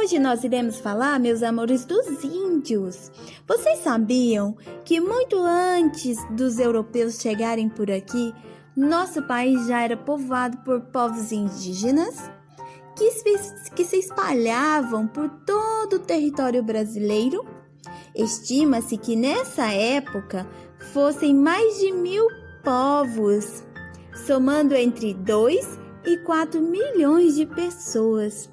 Hoje nós iremos falar, meus amores, dos índios. Vocês sabiam que muito antes dos europeus chegarem por aqui, nosso país já era povoado por povos indígenas que se espalhavam por todo o território brasileiro? Estima-se que nessa época fossem mais de 1.000 povos, somando entre 2 e 4 milhões de pessoas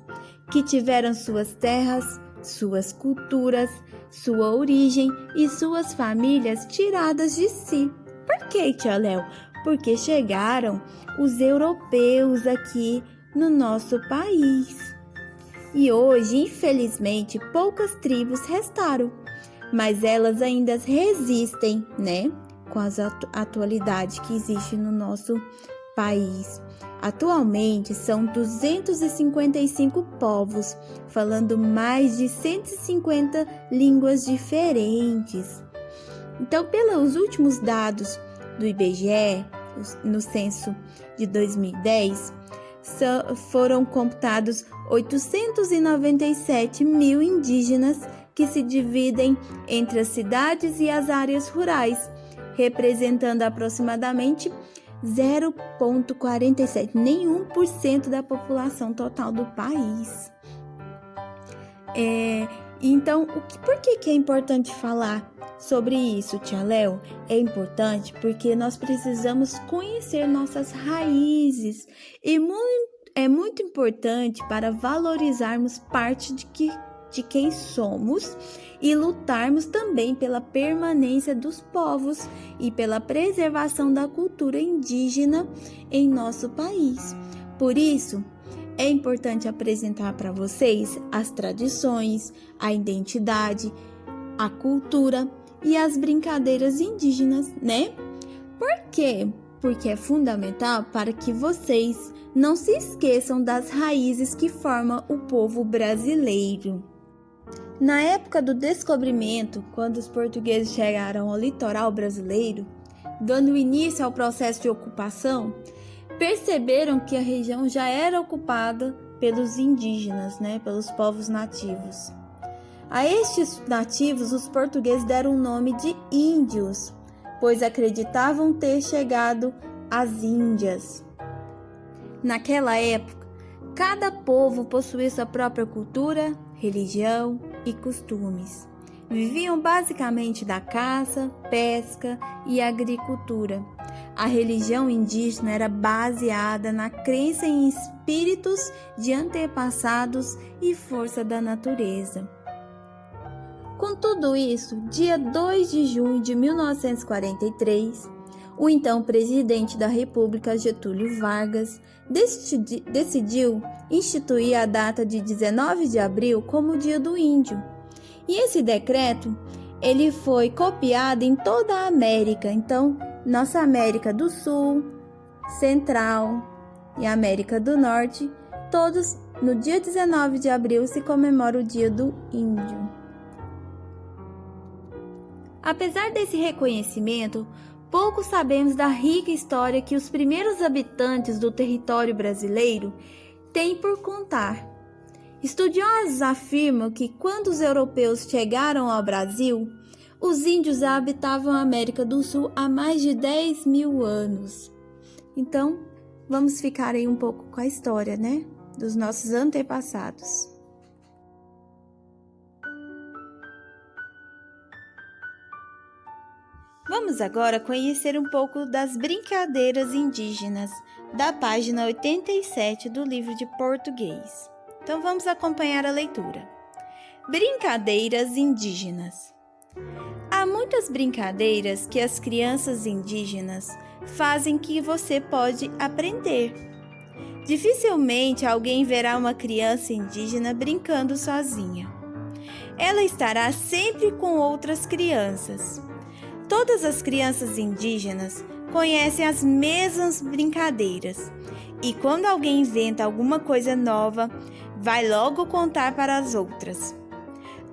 que tiveram suas terras, suas culturas, sua origem e suas famílias tiradas de si. Por que, tia Léo? Porque chegaram os europeus aqui no nosso país. E hoje, infelizmente, poucas tribos restaram, mas elas ainda resistem, né? Com a atualidade que existe no nosso país. Atualmente são 255 povos, falando mais de 150 línguas diferentes. Então, pelos últimos dados do IBGE, no censo de 2010, foram computados 897 mil indígenas que se dividem entre as cidades e as áreas rurais, representando aproximadamente 0,47, nem 1% da população total do país. Então, por que é importante falar sobre isso, tia Léo? É importante porque nós precisamos conhecer nossas raízes e é muito importante para valorizarmos parte de quem somos e lutarmos também pela permanência dos povos e pela preservação da cultura indígena em nosso país. Por isso, é importante apresentar para vocês as tradições, a identidade, a cultura e as brincadeiras indígenas, né? Por quê? Porque é fundamental para que vocês não se esqueçam das raízes que formam o povo brasileiro. Na época do descobrimento, quando os portugueses chegaram ao litoral brasileiro, dando início ao processo de ocupação, perceberam que a região já era ocupada pelos indígenas, né, pelos povos nativos. A estes nativos, os portugueses deram o nome de índios, pois acreditavam ter chegado às Índias. Naquela época, cada povo possuía sua própria cultura, religião e costumes. Viviam basicamente da caça, pesca e agricultura. A religião indígena era baseada na crença em espíritos de antepassados e força da natureza. Com tudo isso, dia 2 de junho de 1943, o então presidente da República, Getúlio Vargas, decidiu instituir a data de 19 de abril como Dia do Índio. E esse decreto, ele foi copiado em toda a América. Então, nossa América do Sul, Central e América do Norte, todos no dia 19 de abril se comemora o Dia do Índio. Apesar desse reconhecimento, pouco sabemos da rica história que os primeiros habitantes do território brasileiro têm por contar. Estudiosos afirmam que quando os europeus chegaram ao Brasil, os índios habitavam a América do Sul há mais de 10.000 anos. Então, vamos ficar aí um pouco com a história, né? Dos nossos antepassados. Vamos agora conhecer um pouco das brincadeiras indígenas, da página 87 do livro de português. Então vamos acompanhar a leitura. Brincadeiras indígenas. Há muitas brincadeiras que as crianças indígenas fazem que você pode aprender. Dificilmente alguém verá uma criança indígena brincando sozinha. Ela estará sempre com outras crianças. Todas as crianças indígenas conhecem as mesmas brincadeiras e quando alguém inventa alguma coisa nova, vai logo contar para as outras.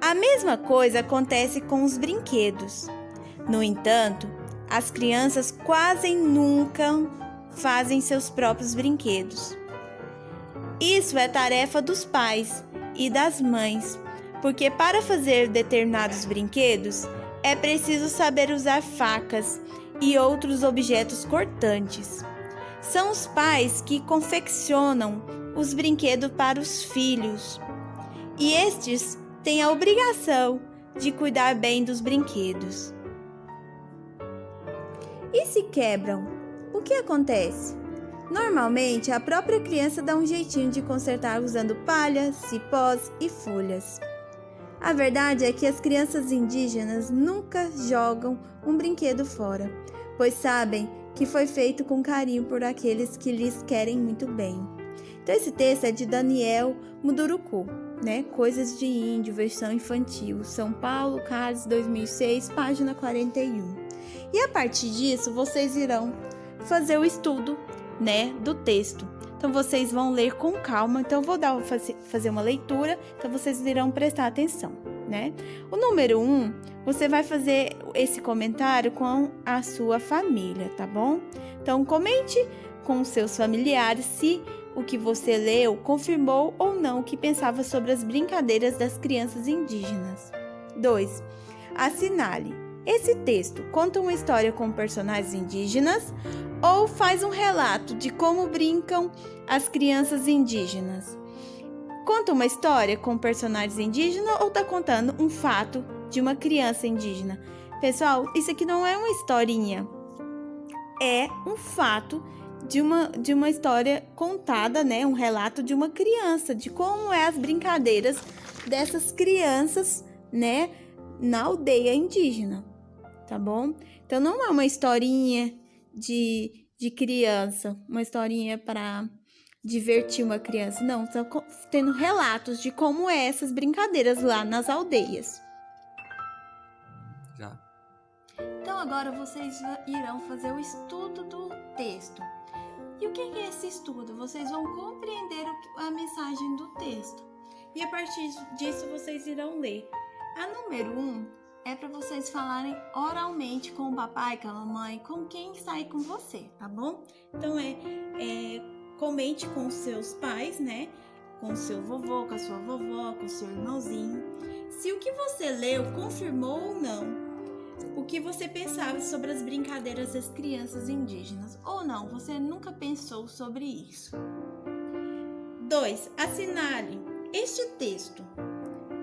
A mesma coisa acontece com os brinquedos. No entanto, as crianças quase nunca fazem seus próprios brinquedos. Isso é tarefa dos pais, e das mães, porque para fazer determinados brinquedos é preciso saber usar facas e outros objetos cortantes. São os pais que confeccionam os brinquedos para os filhos, e estes têm a obrigação de cuidar bem dos brinquedos. E se quebram, o que acontece? Normalmente, a própria criança dá um jeitinho de consertar usando palha, cipós e folhas. A verdade é que as crianças indígenas nunca jogam um brinquedo fora, pois sabem que foi feito com carinho por aqueles que lhes querem muito bem. Então, esse texto é de Daniel Munduruku, Coisas de Índio, versão infantil, São Paulo, Carlos, 2006, página 41. E a partir disso, vocês irão fazer o estudo, do texto. Então, vocês vão ler com calma. Então, eu vou fazer uma leitura, então vocês irão prestar atenção, O número 1, você vai fazer esse comentário com a sua família, tá bom? Então, comente com seus familiares se o que você leu confirmou ou não o que pensava sobre as brincadeiras das crianças indígenas. 2. Assinale. Esse texto conta uma história com personagens indígenas ou faz um relato de como brincam as crianças indígenas? Conta uma história com personagens indígenas ou está contando um fato de uma criança indígena? Pessoal, isso aqui não é uma historinha, é um fato de uma história contada, um relato de uma criança, de como é as brincadeiras dessas crianças, na aldeia indígena, tá bom? Então, não é uma historinha de criança, uma historinha para divertir uma criança, não, está tendo relatos de como é essas brincadeiras lá nas aldeias. Já. Então, agora vocês irão fazer o estudo do texto. E o que é esse estudo? Vocês vão compreender a mensagem do texto. E a partir disso, vocês irão ler. A número 1 é para vocês falarem oralmente com o papai, com a mamãe, com quem está aí com você, tá bom? Então, comente com os seus pais, Com o seu vovô, com a sua vovó, com o seu irmãozinho. Se o que você leu confirmou ou não o que você pensava sobre as brincadeiras das crianças indígenas, ou não, você nunca pensou sobre isso. 2. Assinale. Este texto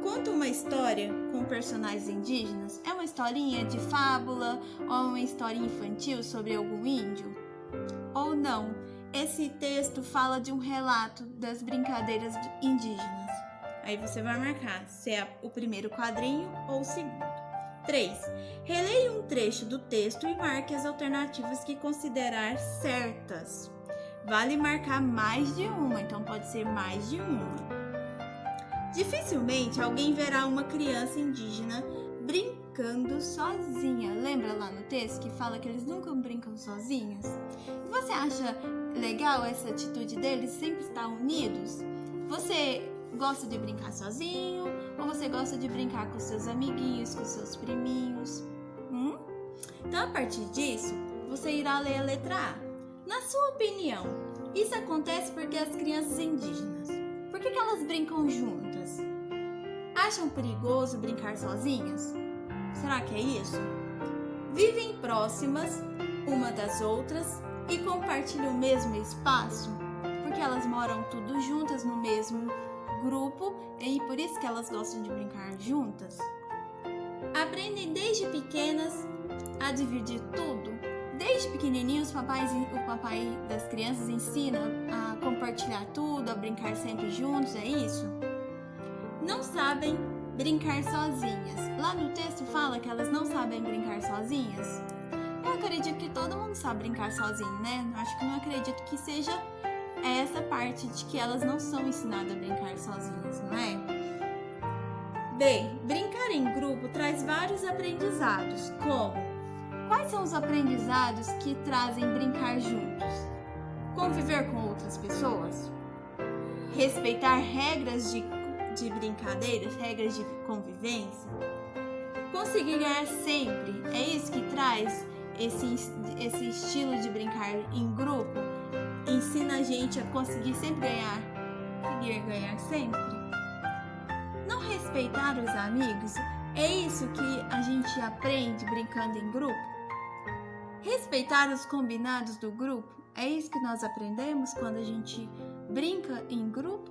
conta uma história com personagens indígenas? É uma historinha de fábula ou uma historinha infantil sobre algum índio? Ou não, esse texto fala de um relato das brincadeiras indígenas? Aí você vai marcar se é o primeiro quadrinho ou o segundo. 3. Releia um trecho do texto e marque as alternativas que considerar certas. Vale marcar mais de uma, então pode ser mais de uma. Dificilmente alguém verá uma criança indígena brincando sozinha. Lembra lá no texto que fala que eles nunca brincam sozinhos? Você acha legal essa atitude deles, sempre estar unidos? Você gosta de brincar sozinho ou você gosta de brincar com seus amiguinhos, com seus priminhos? Então, a partir disso, você irá ler a letra A. Na sua opinião, isso acontece porque as crianças indígenas, por que elas brincam juntas? Acham perigoso brincar sozinhas? Será que é isso? Vivem próximas uma das outras e compartilham o mesmo espaço? Porque elas moram tudo juntas no mesmo grupo e por isso que elas gostam de brincar juntas? Aprendem desde pequenas a dividir tudo? Desde pequenininhos, o papai das crianças ensina a compartilhar tudo, a brincar sempre juntos, é isso? Não sabem brincar sozinhas. Lá no texto fala que elas não sabem brincar sozinhas. Eu acredito que todo mundo sabe brincar sozinho, Acho que não acredito que seja essa parte de que elas não são ensinadas a brincar sozinhas, não é? B. Brincar em grupo traz vários aprendizados, como? Quais são os aprendizados que trazem brincar juntos? Conviver com outras pessoas? Respeitar regras de brincadeiras, regras de convivência? Conseguir ganhar sempre, é isso que traz esse estilo de brincar em grupo? Ensina a gente a conseguir sempre ganhar sempre? respeitar os amigos? É isso que a gente aprende brincando em grupo? Respeitar os combinados do grupo? É isso que nós aprendemos quando a gente brinca em grupo?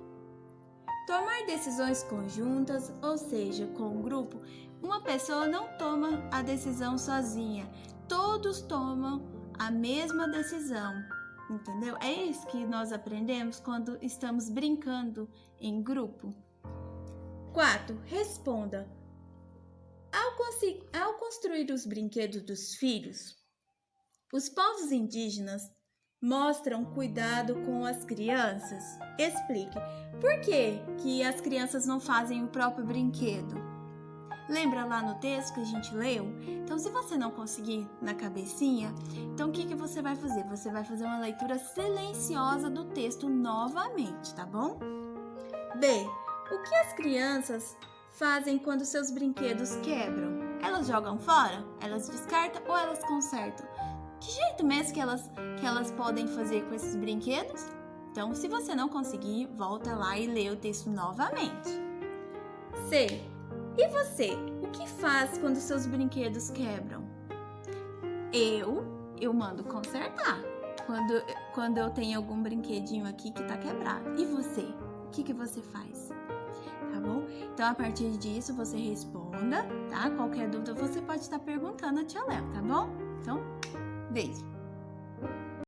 Tomar decisões conjuntas, ou seja, com o grupo, uma pessoa não toma a decisão sozinha, todos tomam a mesma decisão, entendeu? É isso que nós aprendemos quando estamos brincando em grupo. 4. Responda. Ao construir os brinquedos dos filhos, os povos indígenas mostram cuidado com as crianças? Explique. Por que as crianças não fazem o próprio brinquedo? Lembra lá no texto que a gente leu? Então, se você não conseguir na cabecinha, então o que você vai fazer? Você vai fazer uma leitura silenciosa do texto novamente, tá bom? B. O que as crianças fazem quando seus brinquedos quebram? Elas jogam fora? Elas descartam ou elas consertam? Que jeito mesmo que elas podem fazer com esses brinquedos? Então, se você não conseguir, volta lá e lê o texto novamente. C. E você? O que faz quando seus brinquedos quebram? Eu mando consertar. Quando eu tenho algum brinquedinho aqui que tá quebrado. E você? O que você faz? Tá bom? Então, a partir disso, você responda, tá? Qualquer dúvida, você pode estar perguntando a tia Léo, tá bom? Então, beijo!